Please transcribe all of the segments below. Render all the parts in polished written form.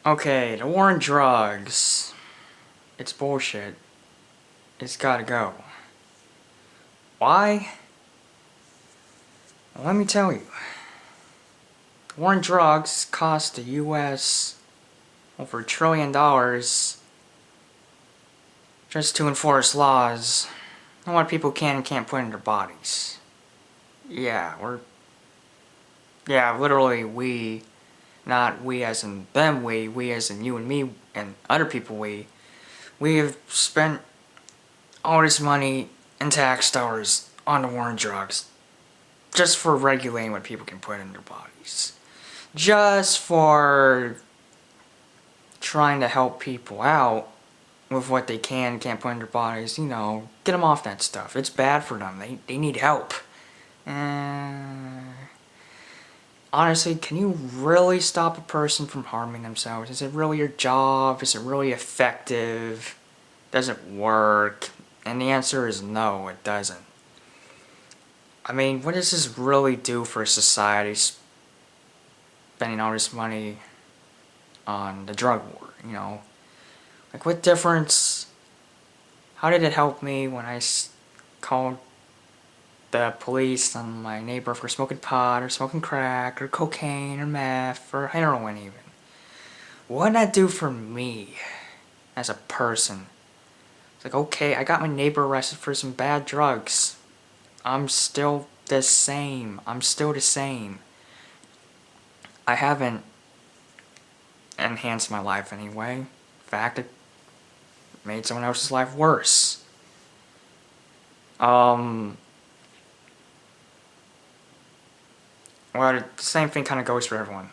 Okay, the war on drugs. It's bullshit. It's gotta go. Why? Well, let me tell you. The war on drugs cost the US over $1 trillion just to enforce laws on what people can and can't put in their bodies. Yeah, literally we, not we as in them we as in you and me and other people we have spent all this money and tax dollars on the war on drugs just for regulating what people can put in their bodies. Just for trying to help people out with what they can and can't put in their bodies, get them off that stuff. It's bad for them. They need help. Honestly, can you really stop a person from harming themselves? Is it really your job? Is it really effective? Does it work? And the answer is no, it doesn't. I mean, what does this really do for society, spending all this money on the drug war, Like, what difference? How did it help me when I called the police on my neighbor for smoking pot or smoking crack or cocaine or meth or heroin even? What did that do for me as a person? It's like, okay, I got my neighbor arrested for some bad drugs. I'm still the same. I haven't enhanced my life anyway. In fact, it made someone else's life worse. Well, the same thing kind of goes for everyone.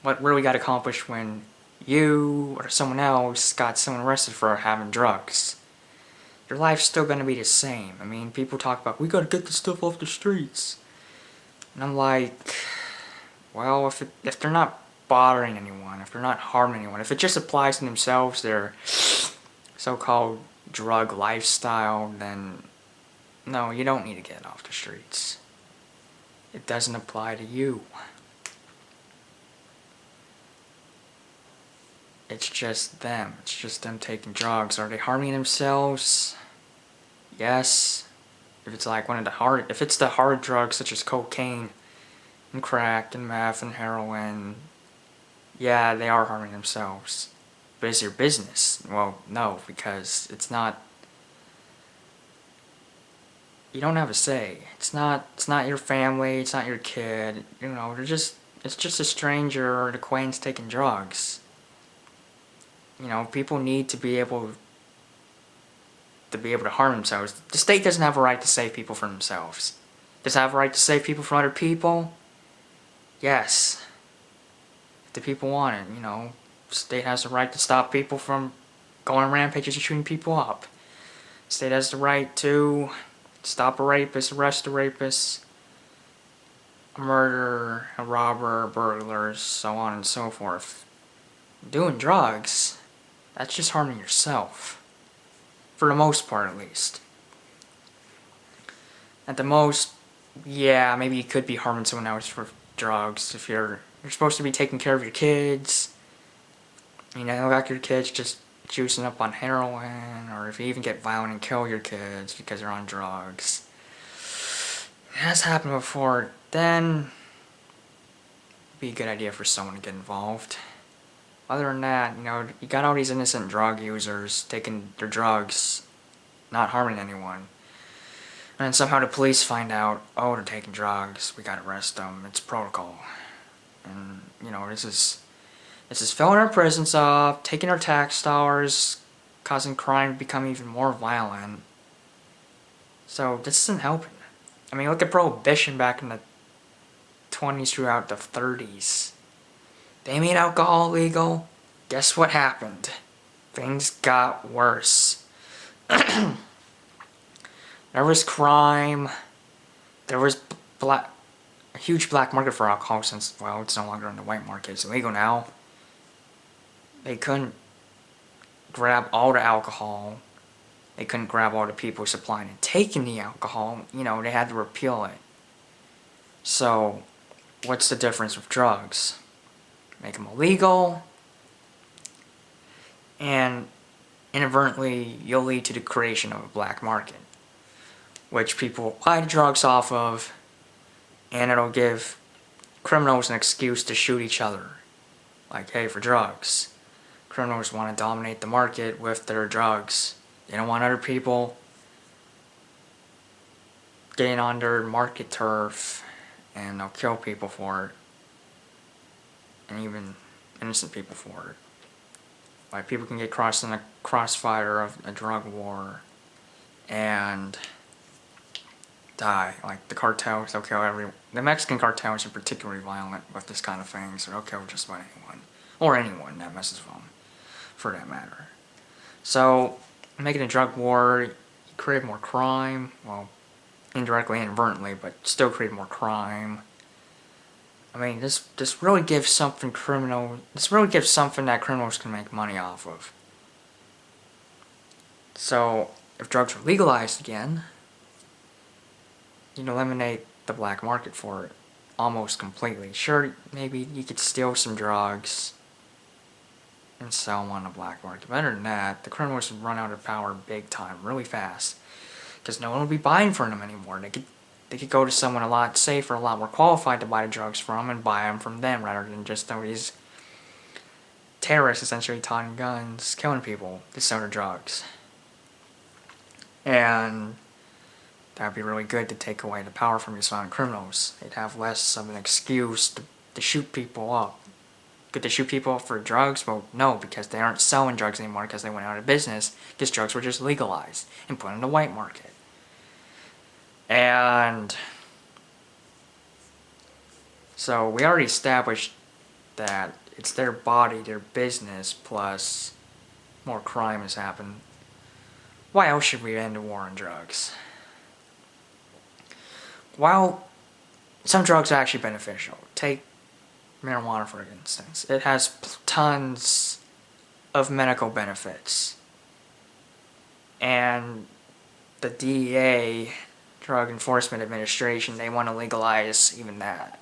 What really got accomplished when you or someone else got someone arrested for having drugs? Your life's still gonna be the same. I mean, people talk about, we gotta get this stuff off the streets. And I'm like, well, if they're not bothering anyone, if they're not harming anyone, if it just applies to themselves, their so-called drug lifestyle, then no, you don't need to get it off the streets. It doesn't apply to you. It's just them. It's just them taking drugs. Are they harming themselves? Yes. If it's like if it's the hard drugs such as cocaine and crack and meth and heroin, yeah, they are harming themselves. But is your business? Well, no, because it's not. You don't have a say. It's not your family. It's not your kid. It's just a stranger or an acquaintance taking drugs. People need to be able to harm themselves. The state doesn't have a right to save people from themselves. Does it have a right to save people from other people? Yes. If the people want it, the state has the right to stop people from going on rampages and shooting people up. The state has the right to stop a rapist, arrest a rapist, a murderer, a robber, burglars, so on and so forth. Doing drugs, that's just harming yourself. For the most part, at least. At the most, yeah, maybe you could be harming someone else for drugs if you're supposed to be taking care of your kids. Like your kids just juicing up on heroin, or if you even get violent and kill your kids because they're on drugs. It has happened before, then it'd be a good idea for someone to get involved. Other than that, you got all these innocent drug users taking their drugs, not harming anyone. And then somehow the police find out, oh, they're taking drugs, we gotta arrest them, it's protocol. And, this is filling our prisons up, taking our tax dollars, causing crime to become even more violent. So, this isn't helping. I mean, look at Prohibition back in the 20s throughout the 30s. They made alcohol legal. Guess what happened? Things got worse. There was crime. There was a huge black market for alcohol since, well, it's no longer in the white market. It's illegal now. They couldn't grab all the alcohol. They couldn't grab all the people supplying and taking the alcohol. They had to repeal it. So, what's the difference with drugs? Make them illegal, and inadvertently you'll lead to the creation of a black market, which people will buy the drugs off of, and it'll give criminals an excuse to shoot each other. Like, hey, for drugs. Criminals want to dominate the market with their drugs. They don't want other people getting on their market turf, and they'll kill people for it. And even innocent people for it. Like, people can get crossed in a crossfire of a drug war and die. Like, the cartels, they'll kill everyone. The Mexican cartels are particularly violent with this kind of thing, so they'll kill just about anyone. Or anyone that messes with them, for that matter. So, making a drug war, you create more crime. Well, indirectly, inadvertently, but still create more crime. I mean, this really gives something that criminals can make money off of. So, if drugs were legalized again, you'd eliminate the black market for it almost completely. Sure, maybe you could steal some drugs and sell them on the black market. Better than that, the criminals would run out of power big time, really fast. Because no one would be buying from them anymore. They could go to someone a lot safer, a lot more qualified to buy the drugs from, and buy them from them rather than just these terrorists essentially taunting guns, killing people to sell their drugs. And that would be really good to take away the power from these violent criminals. They'd have less of an excuse to shoot people up. Could they shoot people up for drugs? Well, no, because they aren't selling drugs anymore because they went out of business, because drugs were just legalized and put in the white market. And so we already established that it's their body, their business, plus more crime has happened. Why else should we end the war on drugs? While some drugs are actually beneficial, take marijuana for instance. It has tons of medical benefits. And the DEA, Drug Enforcement Administration, they want to legalize even that.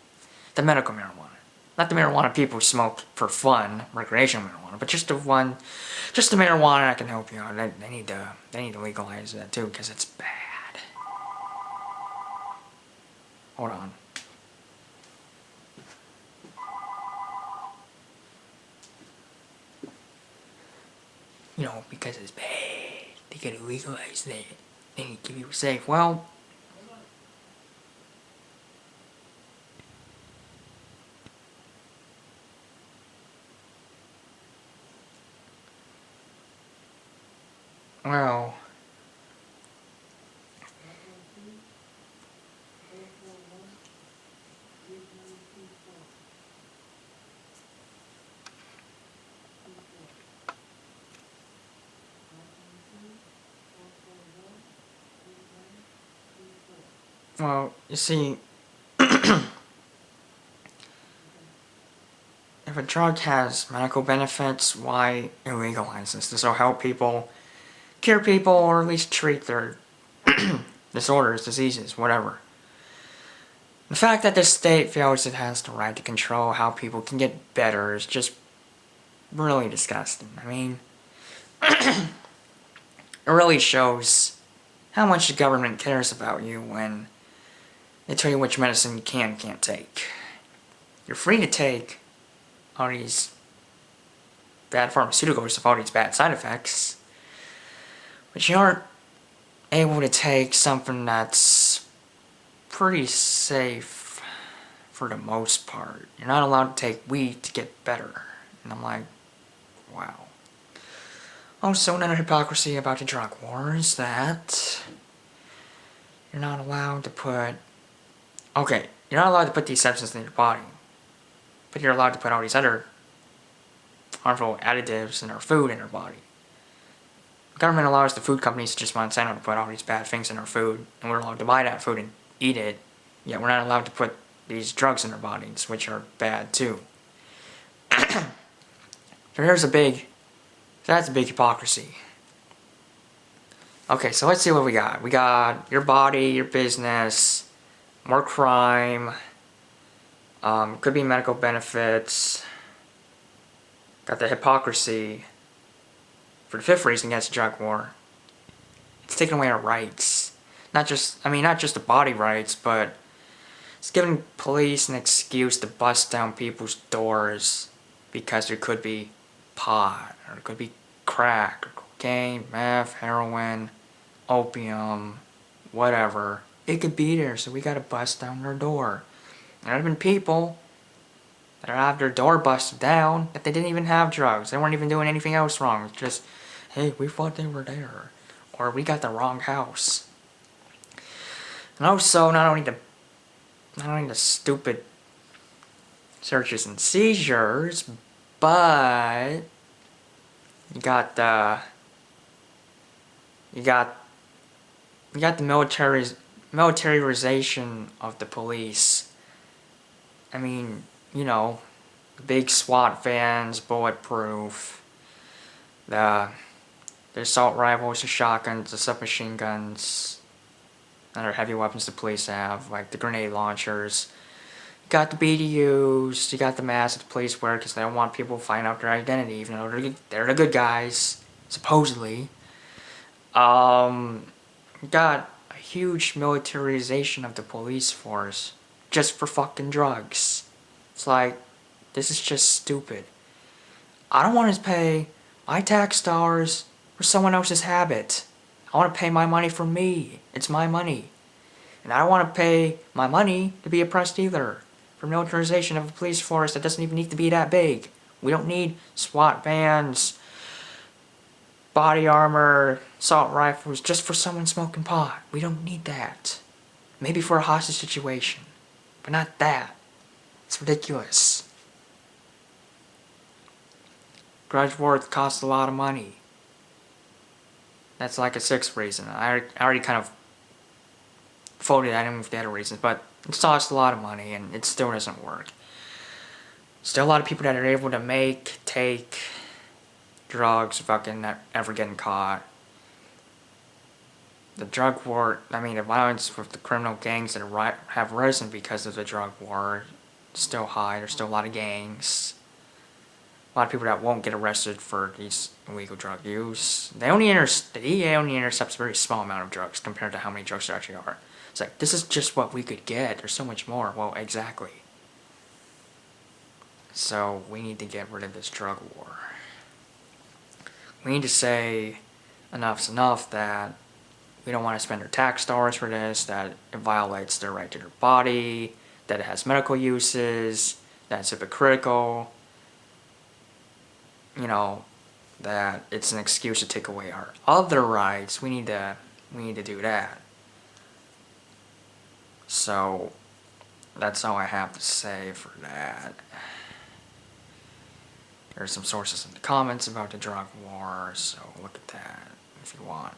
The medical marijuana. Not the marijuana people smoke for fun, recreational marijuana, but just the marijuana that can help you out. They need to legalize that too, because it's bad. Hold on. You know, because it's bad. They gotta legalize that. They need to keep people safe. Well, you see, if a drug has medical benefits, why illegalize this? This will help people, cure people, or at least treat their disorders, diseases, whatever. The fact that the state feels it has the right to control how people can get better is just really disgusting. I mean, it really shows how much the government cares about you when they tell you which medicine you can and can't take. You're free to take all these bad pharmaceuticals with all these bad side effects, but you aren't able to take something that's pretty safe for the most part. You're not allowed to take weed to get better. And I'm like, wow. Also, another hypocrisy about the drug war is that you're not allowed to put... Okay, you're not allowed to put these substances in your body, but you're allowed to put all these other harmful additives in our food in our body. The government allows the food companies, just Monsanto, to put all these bad things in our food, and we're allowed to buy that food and eat it, yet we're not allowed to put these drugs in our bodies, which are bad too. So that's a big hypocrisy. Okay, so let's see what we got. We got your body, your business, more crime, could be medical benefits, got the hypocrisy, For the fifth reason against the drug war, it's taking away our rights. Not just the body rights, but it's giving police an excuse to bust down people's doors because there could be pot, or it could be crack, or cocaine, meth, heroin, opium, whatever. It could be there, so we gotta bust down their door. There have been people that have their door busted down that they didn't even have drugs. They weren't even doing anything else wrong. It's just, hey, we thought they were there. Or we got the wrong house. And also, not only the stupid searches and seizures, but you got the militarization of the police. I mean, you know, big SWAT vans, bulletproof, the assault rifles, the shotguns, the submachine guns, other heavy weapons the police have, like the grenade launchers. You got the BDUs, you got the masks that the police wear because they don't want people to find out their identity, even though they're the good guys, supposedly. You got a huge militarization of the police force just for fucking drugs. It's like, this is just stupid. I don't want to pay my tax dollars for someone else's habit. I want to pay my money for me. It's my money. And I don't want to pay my money to be oppressed either. For militarization of a police force that doesn't even need to be that big. We don't need SWAT vans, body armor, assault rifles, just for someone smoking pot. We don't need that. Maybe for a hostage situation. But not that. It's ridiculous. Grudge war costs a lot of money. That's like a sixth reason. I already kind of folded that in with the other reasons, but it costs a lot of money and it still doesn't work. Still a lot of people that are able to take drugs without ever getting caught. The drug war, the violence with the criminal gangs that have risen because of the drug war is still high. There's still a lot of gangs. A lot of people that won't get arrested for these illegal drug use. The DEA only intercepts a very small amount of drugs compared to how many drugs there actually are. It's like, this is just what we could get. There's so much more. Well, exactly. So, we need to get rid of this drug war. We need to say enough's enough, that we don't want to spend our tax dollars for this, that it violates their right to their body, that it has medical uses, that it's hypocritical, that it's an excuse to take away our other rights. We need to do that. So, that's all I have to say for that. There's some sources in the comments about the drug war, so look at that if you want.